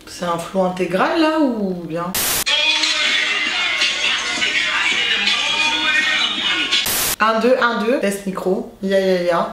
C'est un flot intégral là ou bien? Un, deux, test micro, ya.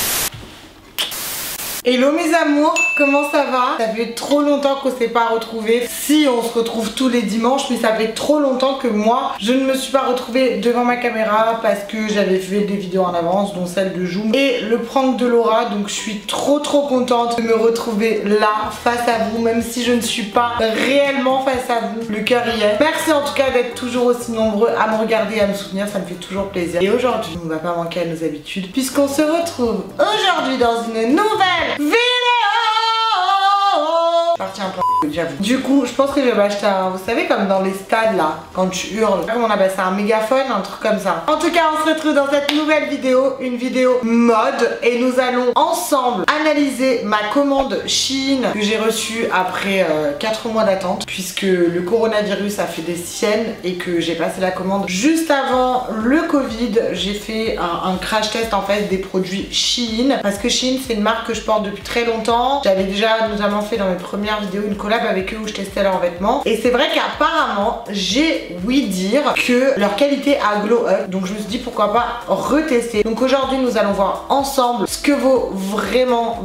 Hello mes amours, comment ça va? Ça fait trop longtemps qu'on s'est pas retrouvés. Si, on se retrouve tous les dimanches, mais ça fait trop longtemps que moi je ne me suis pas retrouvée devant ma caméra parce que j'avais fait des vidéos en avance, dont celle de Joum et le prank de Laura. Donc je suis trop contente de me retrouver là face à vous, même si je ne suis pas réellement face à vous, le cœur y est. Merci en tout cas d'être toujours aussi nombreux à me regarder et à me soutenir, ça me fait toujours plaisir. Et aujourd'hui, on ne va pas manquer à nos habitudes puisqu'on se retrouve aujourd'hui dans une nouvelle vidéo. Parti un peu, j'avoue. Du coup, je pense que je vais m'acheter un, vous savez, comme dans les stades là, quand tu hurles, comment on appelle ça, un mégaphone, un truc comme ça. En tout cas, on se retrouve dans cette nouvelle vidéo, une vidéo mode, et nous allons ensemble analyser ma commande Shein que j'ai reçue après 4 mois d'attente, puisque le coronavirus a fait des siennes et que j'ai passé la commande juste avant le Covid. J'ai fait un crash test en fait des produits Shein, parce que Shein c'est une marque que je porte depuis très longtemps. J'avais déjà notamment fait dans mes premières vidéos une collab avec eux où je testais leurs vêtements, et c'est vrai qu'apparemment j'ai ouï dire que leur qualité a glow up, donc je me suis dit pourquoi pas retester. Donc aujourd'hui nous allons voir ensemble ce que vaut vraiment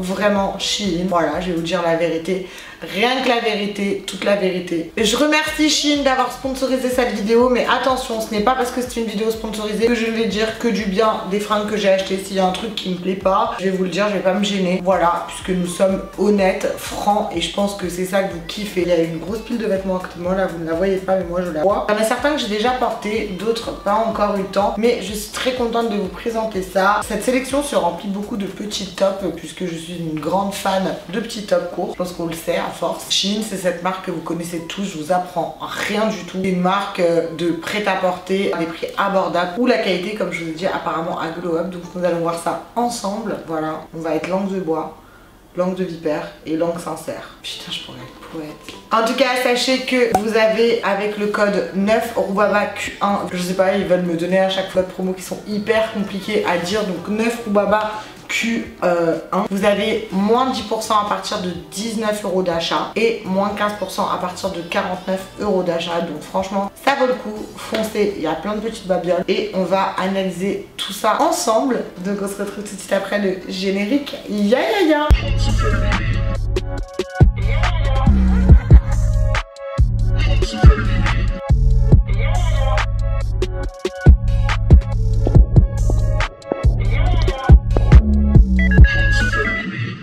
Shein. Voilà, je vais vous dire la vérité, rien que la vérité, toute la vérité. Et je remercie Shein d'avoir sponsorisé cette vidéo, mais attention, ce n'est pas parce que c'est une vidéo sponsorisée que je ne vais dire que du bien des fringues que j'ai achetées. S'il y a un truc qui me plaît pas, je vais vous le dire, je vais pas me gêner. Voilà, puisque nous sommes honnêtes, francs, et je pense que c'est ça que vous kiffez. Il y a une grosse pile de vêtements actuellement, là vous ne la voyez pas mais moi je la vois. Il y en a certains que j'ai déjà portés, d'autres pas encore eu le temps, mais je suis très contente de vous présenter ça. Cette sélection se remplit beaucoup de petits tops, puisque je suis une grande fan de petits tops courts, je pense qu'on le sait à force. Shein, c'est cette marque que vous connaissez tous, je vous apprends rien du tout. C'est une marque de prêt-à-porter à des prix abordables, où la qualité, comme je vous dis, apparemment a glow up. Donc nous allons voir ça ensemble. Voilà, on va être langue de bois, langue de vipère et langue sincère. Putain, je pourrais être poète. En tout cas, sachez que vous avez avec le code 9RUBABAQ1, je sais pas, ils veulent me donner à chaque fois de promos qui sont hyper compliqués à dire, donc 9RUBABAQ1, vous avez moins 10% à partir de 19 € d'achat et moins 15% à partir de 49 € d'achat. Donc franchement, ça vaut le coup, foncez, il y a plein de petites babioles et on va analyser tout ça ensemble. Donc on se retrouve tout de suite après le générique. Ya ya ya.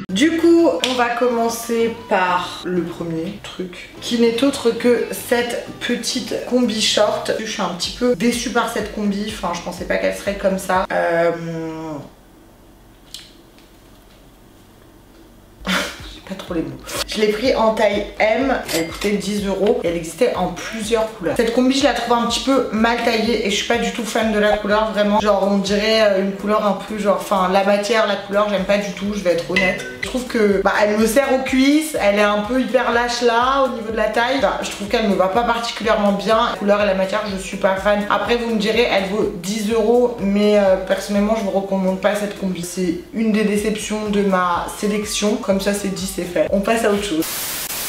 Du coup, on va commencer par le premier truc, qui n'est autre que cette petite combi short. Je suis un petit peu déçue par cette combi, enfin je pensais pas qu'elle serait comme ça. Pas trop les mots. Je l'ai pris en taille M, elle coûtait 10 € et elle existait en plusieurs couleurs. Cette combi je la trouve un petit peu mal taillée et je suis pas du tout fan de la couleur, vraiment. Genre on dirait une couleur un peu genre, enfin la matière, la couleur j'aime pas du tout, je vais être honnête. Je trouve que bah, elle me serre aux cuisses, elle est un peu hyper lâche là au niveau de la taille. Enfin, je trouve qu'elle me va pas particulièrement bien. La couleur et la matière je suis pas fan. Après vous me direz elle vaut 10 €, mais personnellement je vous recommande pas cette combi. C'est une des déceptions de ma sélection, comme ça c'est dit, c'est fait. On passe à autre chose.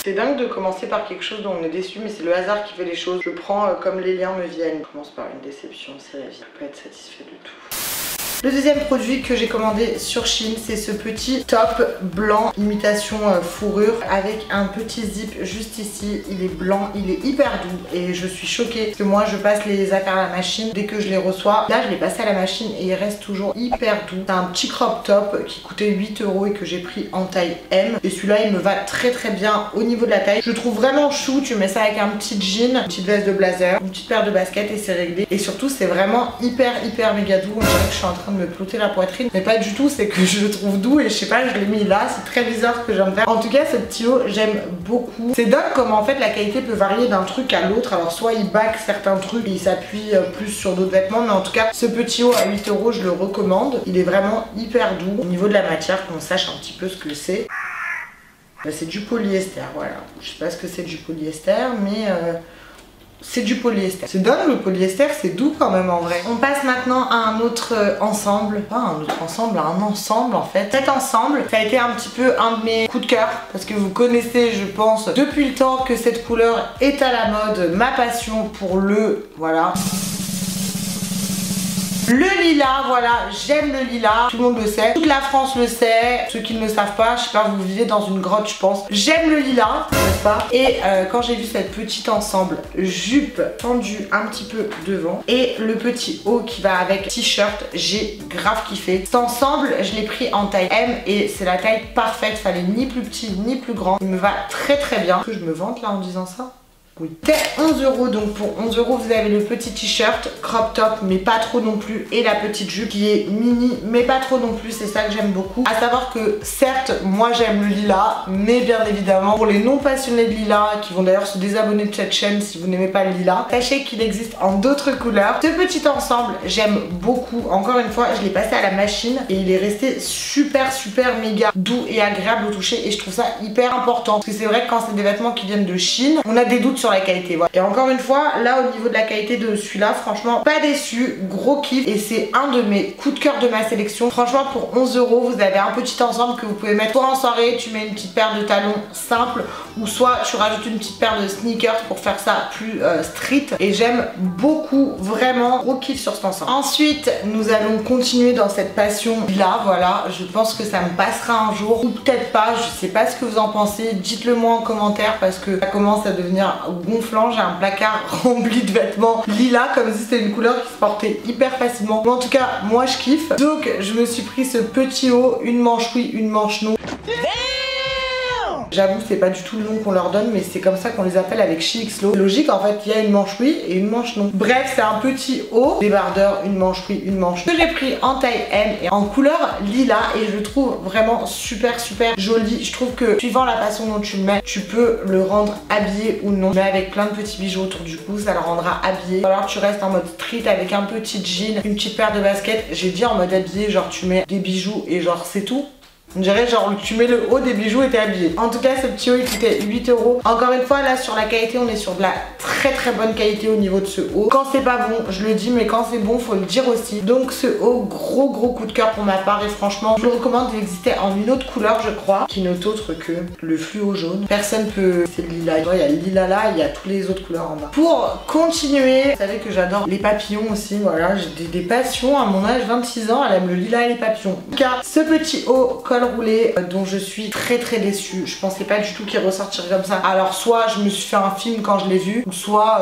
C'est dingue de commencer par quelque chose dont on est déçu, mais c'est le hasard qui fait les choses. Je prends comme les liens me viennent. Je commence par une déception, c'est la vie. Je peux être satisfait de tout. Le deuxième produit que j'ai commandé sur Shein, c'est ce petit top blanc imitation fourrure avec un petit zip juste ici. Il est blanc, il est hyper doux et je suis choquée parce que moi je passe les affaires à la machine dès que je les reçois. Là je l'ai passé à la machine et il reste toujours hyper doux. C'est un petit crop top qui coûtait 8 € et que j'ai pris en taille M, et celui-là il me va très bien au niveau de la taille. Je le trouve vraiment chou, tu mets ça avec un petit jean, une petite veste de blazer, une petite paire de baskets et c'est réglé. Et surtout c'est vraiment hyper méga doux. On dirait que je suis en train de me plotter la poitrine, mais pas du tout, c'est que je le trouve doux et je sais pas, je l'ai mis là, c'est très bizarre ce que j'aime faire. En tout cas ce petit haut j'aime beaucoup. C'est dingue comment en fait la qualité peut varier d'un truc à l'autre. Alors soit il back certains trucs et il s'appuie plus sur d'autres vêtements, mais en tout cas ce petit haut à 8 € je le recommande. Il est vraiment hyper doux. Au niveau de la matière, qu'on sache un petit peu ce que c'est. C'est du polyester, voilà. Je sais pas ce que c'est du polyester, mais c'est du polyester. C'est dingue, le polyester, c'est doux quand même en vrai. On passe maintenant à un autre ensemble. Pas un autre ensemble, à un ensemble en fait. Cet ensemble, ça a été un petit peu un de mes coups de cœur. Parce que vous connaissez, je pense, depuis le temps que cette couleur est à la mode. Ma passion pour le... Voilà. Le lilas, voilà, j'aime le lilas, tout le monde le sait, toute la France le sait, ceux qui ne le savent pas, je sais pas, vous vivez dans une grotte je pense. J'aime le lilas, n'est-ce pas? Et quand j'ai vu cette petite ensemble, jupe tendue un petit peu devant et le petit haut qui va avec t-shirt, j'ai grave kiffé. Cet ensemble, je l'ai pris en taille M et c'est la taille parfaite, fallait ni plus petit ni plus grand. Il me va très très bien. Est-ce que je me vante là en disant ça? Oui. C'était 11 €, donc pour 11 € vous avez le petit t-shirt crop top mais pas trop non plus et la petite jupe qui est mini mais pas trop non plus, c'est ça que j'aime beaucoup. À savoir que certes moi j'aime le lilas mais bien évidemment pour les non passionnés de lilas qui vont d'ailleurs se désabonner de cette chaîne si vous n'aimez pas le lilas, sachez qu'il existe en d'autres couleurs. Ce petit ensemble j'aime beaucoup, encore une fois je l'ai passé à la machine et il est resté super méga doux et agréable au toucher et je trouve ça hyper important parce que c'est vrai que quand c'est des vêtements qui viennent de Chine on a des doutes sur la qualité, voilà. Et encore une fois, là au niveau de la qualité de celui-là, franchement pas déçu, gros kiff et c'est un de mes coups de cœur de ma sélection. Franchement pour 11 € vous avez un petit ensemble que vous pouvez mettre soit en soirée, tu mets une petite paire de talons simples ou soit tu rajoutes une petite paire de sneakers pour faire ça plus street et j'aime beaucoup, vraiment gros kiff sur cet ensemble. Ensuite nous allons continuer dans cette passion là, voilà, je pense que ça me passera un jour ou peut-être pas, je sais pas ce que vous en pensez, dites-le moi en commentaire parce que ça commence à devenir gonflant, j'ai un placard rempli de vêtements lilas comme si c'était une couleur qui se portait hyper facilement. Mais en tout cas, moi je kiffe. Donc je me suis pris ce petit haut, une manche oui, une manche non. J'avoue c'est pas du tout le nom qu'on leur donne mais c'est comme ça qu'on les appelle avec ChiXlo. Logique en fait il y a une manche oui et une manche non. Bref c'est un petit haut, débardeur, une manche oui, une manche non. Que j'ai pris en taille M et en couleur lilas et je le trouve vraiment super joli. Je trouve que suivant la façon dont tu le mets, tu peux le rendre habillé ou non. Mais avec plein de petits bijoux autour du cou, ça le rendra habillé. Ou alors tu restes en mode street avec un petit jean, une petite paire de baskets. J'ai dit en mode habillé, genre tu mets des bijoux et genre c'est tout. On dirait genre tu mets le haut des bijoux et t'es habillé. En tout cas ce petit haut il coûtait 8 €. Encore une fois là sur la qualité on est sur de la très bonne qualité au niveau de ce haut. Quand c'est pas bon je le dis mais quand c'est bon faut le dire aussi. Donc ce haut gros coup de cœur pour ma part et franchement je le recommande. Il existait en une autre couleur je crois qui n'est autre que le fluo jaune. Personne peut... c'est le lilas. Il y a le lilas là, il y a toutes les autres couleurs en bas. Pour continuer, vous savez que j'adore les papillons aussi. Voilà j'ai des passions à mon âge 26 ans. Elle aime le lilas et les papillons. En tout cas ce petit haut col roulé dont je suis très déçue. Je pensais pas du tout qu'il ressortirait comme ça. Alors soit je me suis fait un film quand je l'ai vu, ou soit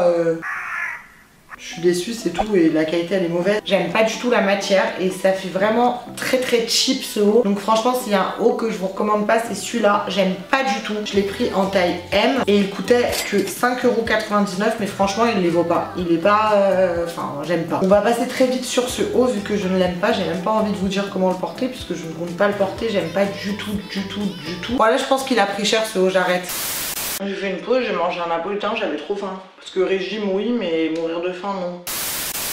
je suis déçue c'est tout et la qualité elle est mauvaise. J'aime pas du tout la matière et ça fait vraiment très cheap ce haut. Donc franchement s'il y a un haut que je vous recommande pas c'est celui-là. J'aime pas du tout. Je l'ai pris en taille M et il coûtait que 5,99 € mais franchement il les vaut pas. Il est pas... enfin j'aime pas. On va passer très vite sur ce haut vu que je ne l'aime pas. J'ai même pas envie de vous dire comment le porter puisque je ne compte pas le porter. J'aime pas du tout. Voilà je pense qu'il a pris cher ce haut, j'arrête. J'ai fait une pause, j'ai mangé un napolitain, j'avais trop faim. Parce que régime oui, mais mourir de faim non.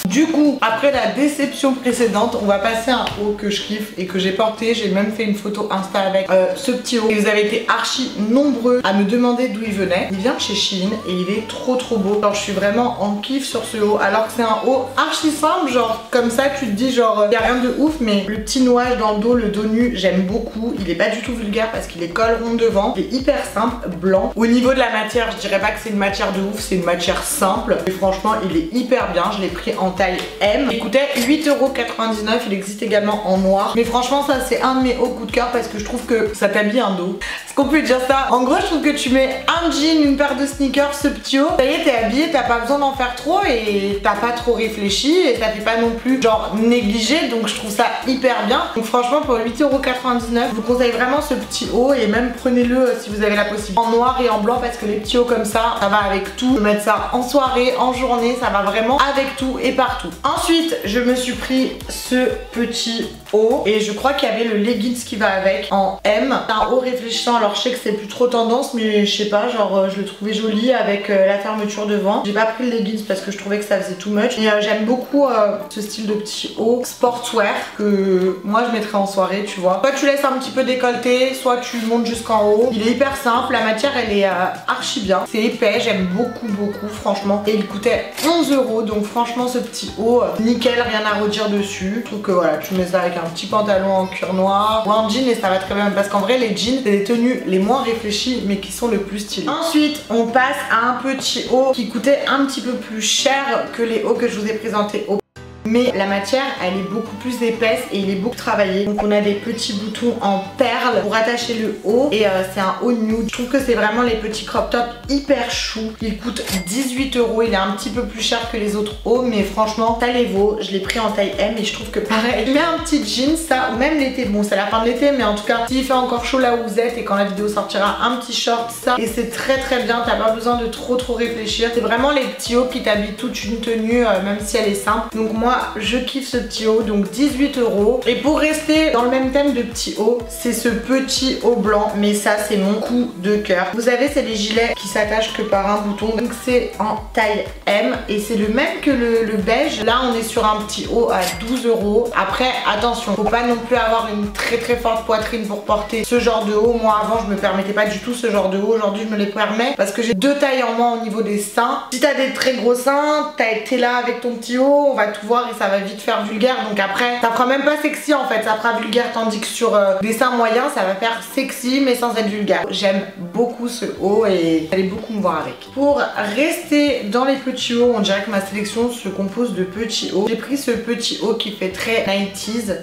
Du coup, après la déception précédente, on va passer à un haut que je kiffe et que j'ai porté. J'ai même fait une photo Insta avec ce petit haut. Et vous avez été archi nombreux à me demander d'où il venait. Il vient de chez Shein et il est trop beau. Genre je suis vraiment en kiff sur ce haut. Alors que c'est un haut archi simple, genre comme ça tu te dis genre y a rien de ouf. Mais le petit nouage dans le dos, le dos nu, j'aime beaucoup. Il est pas du tout vulgaire parce qu'il est col rond devant. Il est hyper simple, blanc. Au niveau de la matière, je dirais pas que c'est une matière de ouf, c'est une matière simple. Et franchement il est hyper bien. Je l'ai pris en taille M. Il coûtait 8,99 €. Il existe également en noir. Mais franchement ça c'est un de mes hauts coups de cœur parce que je trouve que ça t'habille un dos. Est-ce qu'on peut dire ça? En gros je trouve que tu mets un jean, une paire de sneakers, ce petit haut, ça y est t'es habillé, t'as pas besoin d'en faire trop et t'as pas trop réfléchi et ça fait pas non plus genre négligé. Donc je trouve ça hyper bien. Donc franchement pour 8,99 €, je vous conseille vraiment ce petit haut et même prenez-le si vous avez la possibilité en noir et en blanc parce que les petits hauts comme ça va avec tout. Mettre ça en soirée, en journée, ça va vraiment avec tout et partout. Ensuite, je me suis pris ce petit haut et je crois qu'il y avait le leggings qui va avec en M. C'est un haut réfléchissant, alors je sais que c'est plus trop tendance, mais je sais pas, genre je le trouvais joli avec la fermeture devant. J'ai pas pris le leggings parce que je trouvais que ça faisait too much. Et j'aime beaucoup ce style de petit haut sportswear que moi je mettrais en soirée, tu vois. Soit tu laisses un petit peu décolleté, soit tu montes jusqu'en haut. Il est hyper simple, la matière elle est archi bien. C'est épais, j'aime beaucoup franchement. Et il coûtait 11 €, donc franchement ce petit haut, nickel, rien à redire dessus. Je trouve que voilà, tu mets ça avec un petit pantalon en cuir noir ou un jean et ça va très bien parce qu'en vrai les jeans c'est les tenues les moins réfléchies mais qui sont le plus stylées. Ensuite on passe à un petit haut qui coûtait un petit peu plus cher que les hauts que je vous ai présentés au mais la matière elle est beaucoup plus épaisse et il est beaucoup travaillé. Donc on a des petits boutons en perles pour attacher le haut et c'est un haut nude. Je trouve que c'est vraiment les petits crop tops hyper chou. Il coûte 18 €, il est un petit peu plus cher que les autres hauts mais franchement ça les vaut. Je l'ai pris en taille M et je trouve que pareil. Je mets un petit jean ça ou même l'été, bon c'est la fin de l'été mais en tout cas s'il fait encore chaud là où vous êtes et quand la vidéo sortira, un petit short ça et c'est très bien, t'as pas besoin de trop réfléchir. C'est vraiment les petits hauts qui t'habillent toute une tenue même si elle est simple. Donc moi je kiffe ce petit haut, donc 18 €. Et pour rester dans le même thème de petit haut, c'est ce petit haut blanc, mais ça c'est mon coup de cœur. Vous savez c'est les gilets qui s'attachent que par un bouton, donc c'est en taille M et c'est le même que le beige. Là on est sur un petit haut à 12 €. Après attention, faut pas non plus avoir une très forte poitrine pour porter ce genre de haut. Moi avant je me permettais pas du tout ce genre de haut, aujourd'hui je me les permets parce que j'ai 2 tailles en moins au niveau des seins. Si t'as des très gros seins, t'as été là avec ton petit haut, on va tout voir et ça va vite faire vulgaire, donc après ça fera même pas sexy en fait, ça fera vulgaire, tandis que sur des seins moyens ça va faire sexy mais sans être vulgaire. J'aime beaucoup ce haut et vous allez beaucoup me voir avec. Pour rester dans les petits hauts, on dirait que ma sélection se compose de petits hauts. J'ai pris ce petit haut qui fait très 90s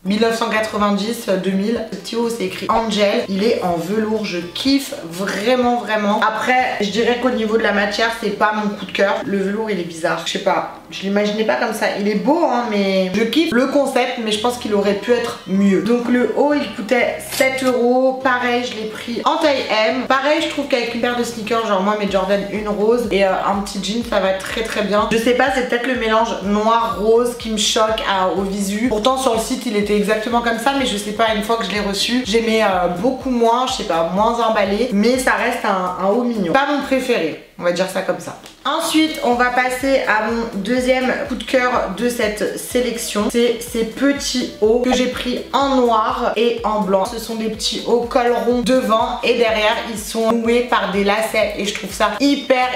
1990, 2000. Ce petit haut c'est écrit Angel, il est en velours, je kiffe vraiment. Après je dirais qu'au niveau de la matière c'est pas mon coup de cœur. Le velours il est bizarre, je sais pas, je l'imaginais pas comme ça. Il est beau hein, mais je kiffe le concept mais je pense qu'il aurait pu être mieux. Donc le haut il coûtait 7 €, pareil je l'ai pris en taille M. Pareil je trouve qu'avec une paire de sneakers, genre moi mes Jordan 1 rose et un petit jean ça va très bien. Je sais pas, c'est peut-être le mélange noir rose qui me choque au visu. Pourtant sur le site il était exactement comme ça mais je sais pas, une fois que je l'ai reçu j'aimais beaucoup moins, je sais pas, moins emballé, mais ça reste un haut mignon. Pas mon préféré, on va dire ça comme ça. Ensuite on va passer à mon deuxième coup de cœur de cette sélection. C'est ces petits hauts que j'ai pris en noir et en blanc. Ce sont des petits hauts col rond devant et derrière ils sont noués par des lacets et je trouve ça hyper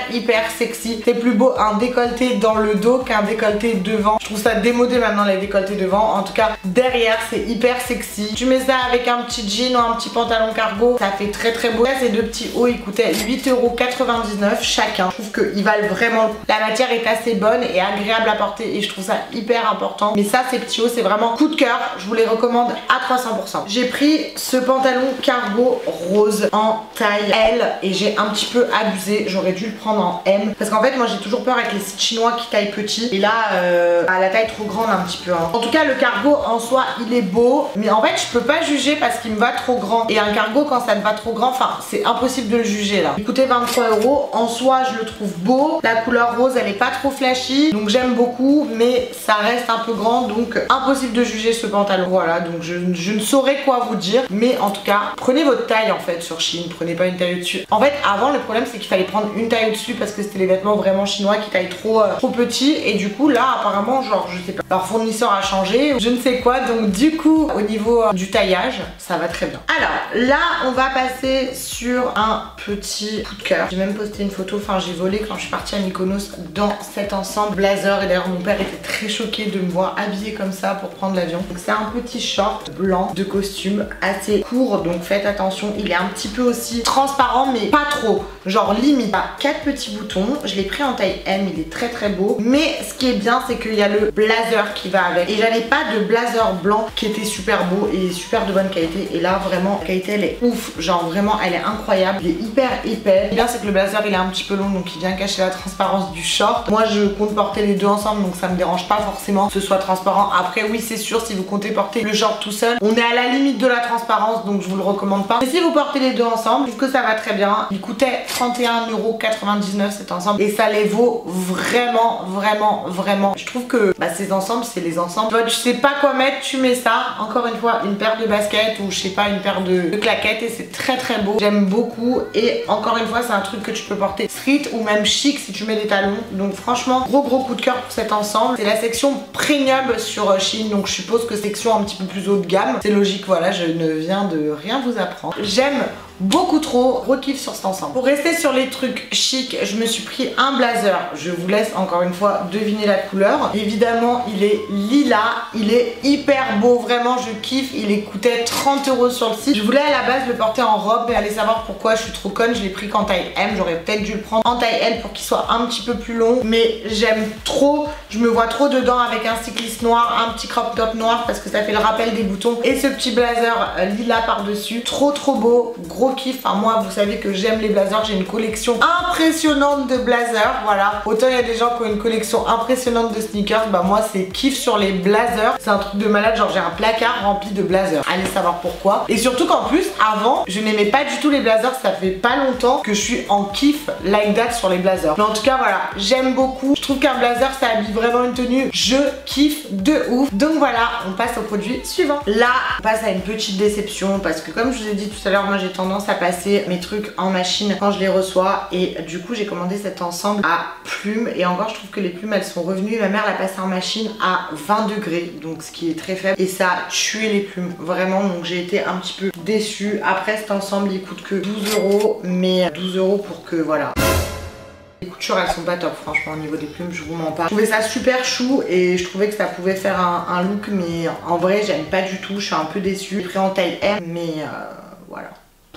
sexy. C'est plus beau un décolleté dans le dos qu'un décolleté devant. Je trouve ça démodé maintenant les décolletés devant. En tout cas derrière c'est hyper sexy. Tu mets ça avec un petit jean ou un petit pantalon cargo, ça fait très beau. Là ces deux petits hauts ils coûtaient 8,99 € chacun. Je trouve qu'ils valent vraiment le coup. La matière est assez bonne et agréable à porter et je trouve ça hyper important. Mais ça ces petits hauts c'est vraiment coup de cœur, je vous les recommande à 300%. J'ai pris ce pantalon cargo rose en taille L et j'ai un petit peu abusé, j'aurais dû le prendre en M parce qu'en fait moi j'ai toujours peur avec les sites chinois qui taillent petit et là à la taille trop grande un petit peu hein. En tout cas le cargo en soi il est beau mais en fait je peux pas juger parce qu'il me va trop grand et un cargo quand ça te va trop grand, enfin c'est impossible de le juger là. Il coûtait 23 €, en soi je le trouve beau, la couleur rose elle est pas trop flashy donc j'aime beaucoup mais ça reste un peu grand donc impossible de juger ce pantalon. Voilà, donc je ne saurais quoi vous dire mais en tout cas prenez votre taille en fait sur Shein, prenez pas une taille au-dessus. En fait avant le problème c'est qu'il fallait prendre une taille au-dessus parce que c'était les vêtements vraiment chinois qui taillent trop petit et du coup là apparemment genre je sais pas, leur fournisseur a changé je ne sais quoi, donc du coup au niveau du taillage ça va très bien. Alors là on va passer sur un petit coup de cœur. J'ai même posté une photo, enfin j'ai volé quand je suis partie à Mykonos dans cet ensemble blazer et d'ailleurs mon père était très choqué de me voir habillée comme ça pour prendre l'avion. Donc c'est un petit short blanc de costume assez court donc faites attention, il est un petit peu aussi transparent mais pas trop, genre limite. 4 petits boutons, je l'ai pris en taille M, il est très beau mais ce qui est bien c'est qu'il y a le blazer qui va avec et j'avais pas de blazer blanc qui était super beau et super de bonne qualité et là vraiment la qualité elle est ouf, genre vraiment elle est incroyable, il est hyper épais. Ce qui est bien c'est que le blazer il est un petit peu long, donc il vient cacher la transparence du short. Moi je compte porter les deux ensemble, donc ça me dérange pas forcément que ce soit transparent. Après oui c'est sûr, si vous comptez porter le short tout seul, on est à la limite de la transparence, donc je vous le recommande pas. Mais si vous portez les deux ensemble, je trouve que ça va très bien. Il coûtait 31,99 € cet ensemble et ça les vaut vraiment. Je trouve que ces ensembles, c'est les ensembles. Tu vois, tu sais pas quoi mettre, tu mets ça. Encore une fois, une paire de baskets ou je sais pas, une paire de claquettes et c'est très beau. J'aime beaucoup et encore une fois, c'est un truc que tu peux porter street ou même chic si tu mets des talons. Donc franchement, gros coup de cœur pour cet ensemble. C'est la section premium sur Shein, donc je suppose que section un petit peu plus haut de gamme. C'est logique, voilà, je ne viens de rien vous apprendre. J'aime beaucoup trop, gros kiff sur cet ensemble. Pour rester sur les trucs chic, je me suis pris un blazer. Je vous laisse encore une fois deviner la couleur. Évidemment, il est lilas, il est hyper beau, vraiment je kiffe. Il coûtait 30 € sur le site. Je voulais à la base le porter en robe, mais allez savoir pourquoi, je suis trop conne, je l'ai pris qu'en taille M. J'aurais peut-être dû le prendre en taille L pour qu'il soit un petit peu plus long, mais j'aime trop, je me vois trop dedans avec un cycliste noir, un petit crop top noir parce que ça fait le rappel des boutons et ce petit blazer lilas par dessus. Trop beau, gros kiff. Enfin moi vous savez que j'aime les blazers, j'ai une collection impressionnante de blazers, voilà. Autant il y a des gens qui ont une collection impressionnante de sneakers, moi c'est kiff sur les blazers, c'est un truc de malade, genre j'ai un placard rempli de blazers, allez savoir pourquoi. Et surtout qu'en plus avant je n'aimais pas du tout les blazers, ça fait pas longtemps que je suis en kiff like that sur les blazers. Mais en tout cas voilà, j'aime beaucoup, je trouve qu'un blazer ça habille vraiment une tenue, je kiffe de ouf. Donc voilà, on passe au produit suivant. Là on passe à une petite déception parce que comme je vous ai dit tout à l'heure, moi j'ai tendance à passer mes trucs en machine quand je les reçois et du coup j'ai commandé cet ensemble à plumes et encore je trouve que les plumes elles sont revenues. Ma mère l'a passé en machine à 20 degrés, donc ce qui est très faible et ça a tué les plumes vraiment, donc j'ai été un petit peu déçue. Après cet ensemble il coûte que 12 €, mais 12 € pour que voilà. Les coutures elles sont pas top franchement au niveau des plumes, je vous mens pas. Je trouvais ça super chou et je trouvais que ça pouvait faire un look, mais en vrai j'aime pas du tout, je suis un peu déçue. J'ai pris en taille M, mais voilà.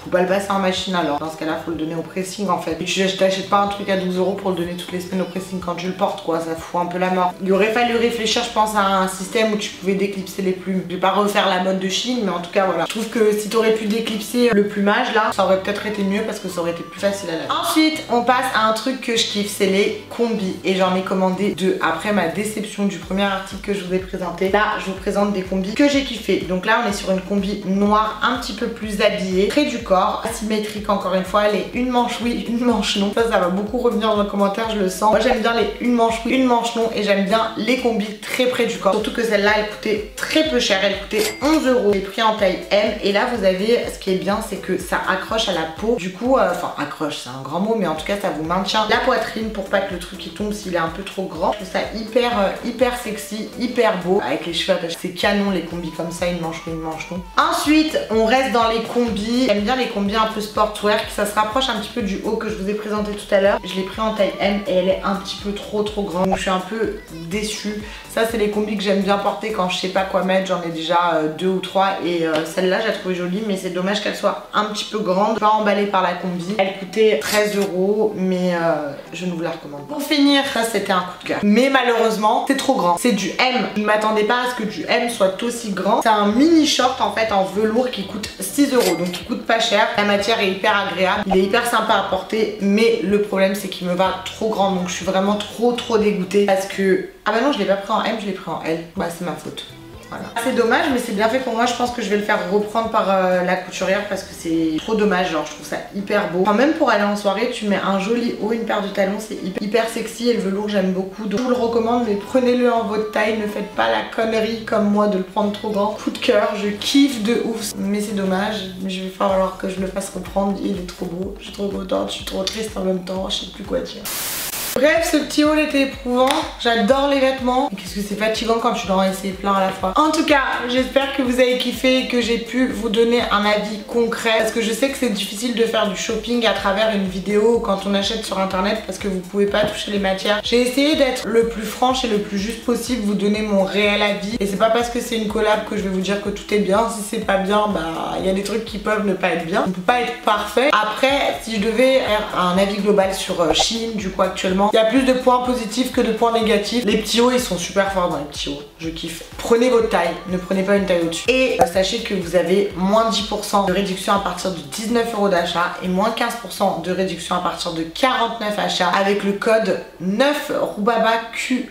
Faut pas le passer en machine alors. Dans ce cas-là, faut le donner au pressing en fait. Et je t'achète pas un truc à 12 € pour le donner toutes les semaines au pressing quand je le porte quoi. Ça fout un peu la mort. Il aurait fallu réfléchir, je pense, à un système où tu pouvais déclipser les plumes. Je vais pas refaire la mode de Shein, mais en tout cas voilà. Je trouve que si t'aurais pu déclipser le plumage là, ça aurait peut-être été mieux parce que ça aurait été plus facile à laver. Ensuite, on passe à un truc que je kiffe, c'est les combis. Et j'en ai commandé deux après ma déception du premier article que je vous ai présenté. Là, je vous présente des combis que j'ai kiffé. Donc là, on est sur une combi noire un petit peu plus habillée, près du corps, asymétrique encore une fois, les une manche oui, une manche non. Ça va beaucoup revenir dans les commentaires, je le sens. Moi j'aime bien les une manche oui, une manche non et j'aime bien les combis très près du corps. Surtout que celle-là elle coûtait très peu cher, elle coûtait 11 €. J'ai pris en taille M et là vous avez, ce qui est bien c'est que ça accroche à la peau. Du coup, enfin accroche c'est un grand mot, mais en tout cas ça vous maintient la poitrine pour pas que le truc il tombe s'il est un peu trop grand. Je trouve ça hyper sexy, hyper beau. Avec les cheveux attachés, c'est canon les combis comme ça, une manche oui, une manche non. Ensuite on reste dans les combis. J'aime bien les combis un peu sportwear, qui ça se rapproche un petit peu du haut que je vous ai présenté tout à l'heure. Je l'ai pris en taille M et elle est un petit peu trop grande, donc je suis un peu déçue. Ça c'est les combis que j'aime bien porter quand je sais pas quoi mettre, j'en ai déjà 2 ou 3 et celle-là je la trouvais jolie, mais c'est dommage qu'elle soit un petit peu grande, pas emballée par la combi. Elle coûtait 13 €, mais je ne vous la recommande pas. Pour finir, ça c'était un coup de cœur, mais malheureusement c'est trop grand, c'est du M. Je ne m'attendais pas à ce que du M soit aussi grand. C'est un mini short en fait en velours qui coûte 6 €, donc il coûte pas cher. La matière est hyper agréable, il est hyper sympa à porter, mais le problème c'est qu'il me va trop grand, donc je suis vraiment trop dégoûtée parce que ah bah non, je l'ai pas pris en M, je l'ai pris en L. Bah c'est ma faute. Voilà. C'est dommage, mais c'est bien fait pour moi. Je pense que je vais le faire reprendre par la couturière parce que c'est trop dommage. Genre je trouve ça hyper beau. Enfin, même pour aller en soirée, tu mets un joli haut, une paire de talons, c'est hyper sexy et le velours j'aime beaucoup. Donc je vous le recommande, mais prenez-le en votre taille. Ne faites pas la connerie comme moi de le prendre trop grand. Coup de cœur, je kiffe de ouf, mais c'est dommage. Mais je vais falloir que je le fasse reprendre. Il est trop beau. Je suis trop contente, je suis trop triste en même temps. Je sais plus quoi dire. Bref, ce petit haul était éprouvant, j'adore les vêtements. Qu'est-ce que c'est fatigant quand tu dois en essayer plein à la fois. En tout cas, j'espère que vous avez kiffé et que j'ai pu vous donner un avis concret. Parce que je sais que c'est difficile de faire du shopping à travers une vidéo quand on achète sur internet parce que vous pouvez pas toucher les matières. J'ai essayé d'être le plus franche et le plus juste possible, vous donner mon réel avis. Et c'est pas parce que c'est une collab que je vais vous dire que tout est bien. Si c'est pas bien, bah il y a des trucs qui peuvent ne pas être bien. On peut pas être parfait. Après, si je devais faire un avis global sur Shein, du coup actuellement, honnêtement. Il y a plus de points positifs que de points négatifs. Les petits hauts, ils sont super forts dans les petits hauts. Je kiffe. Prenez votre taille, ne prenez pas une taille au-dessus. Et sachez que vous avez moins 10% de réduction à partir de 19 € d'achat et moins 15% de réduction à partir de 49 achats avec le code 9RUBABAQ1.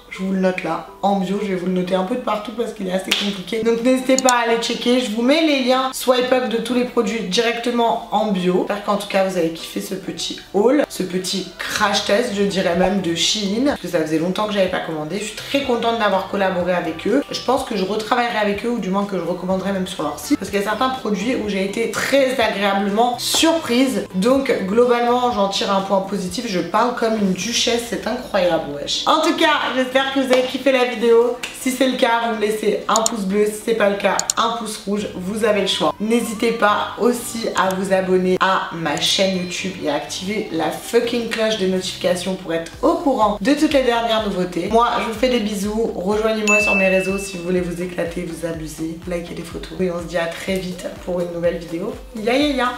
Je vous le note là, en bio, je vais vous le noter un peu de partout parce qu'il est assez compliqué. Donc n'hésitez pas à aller checker, je vous mets les liens swipe up de tous les produits directement en bio. J'espère qu'en tout cas vous avez kiffé ce petit haul, ce petit crash test, je dirais même de Shein. Parce que ça faisait longtemps que j'avais pas commandé, je suis très contente d'avoir collaboré avec eux. Je pense que je retravaillerai avec eux ou du moins que je recommanderai même sur leur site. Parce qu'il y a certains produits où j'ai été très agréablement surprise. Donc globalement j'en tire un point positif, je parle comme une duchesse, c'est incroyable wesh. En tout cas, j'espère que vous avez kiffé la vidéo. Si c'est le cas, vous me laissez un pouce bleu. Si c'est pas le cas, un pouce rouge. Vous avez le choix. N'hésitez pas aussi à vous abonner à ma chaîne YouTube et à activer la fucking cloche de notification pour être au courant de toutes les dernières nouveautés. Moi, je vous fais des bisous. Rejoignez-moi sur mes réseaux si vous voulez vous éclater, vous amuser, liker des photos. Et on se dit à très vite pour une nouvelle vidéo. Ya ya ya.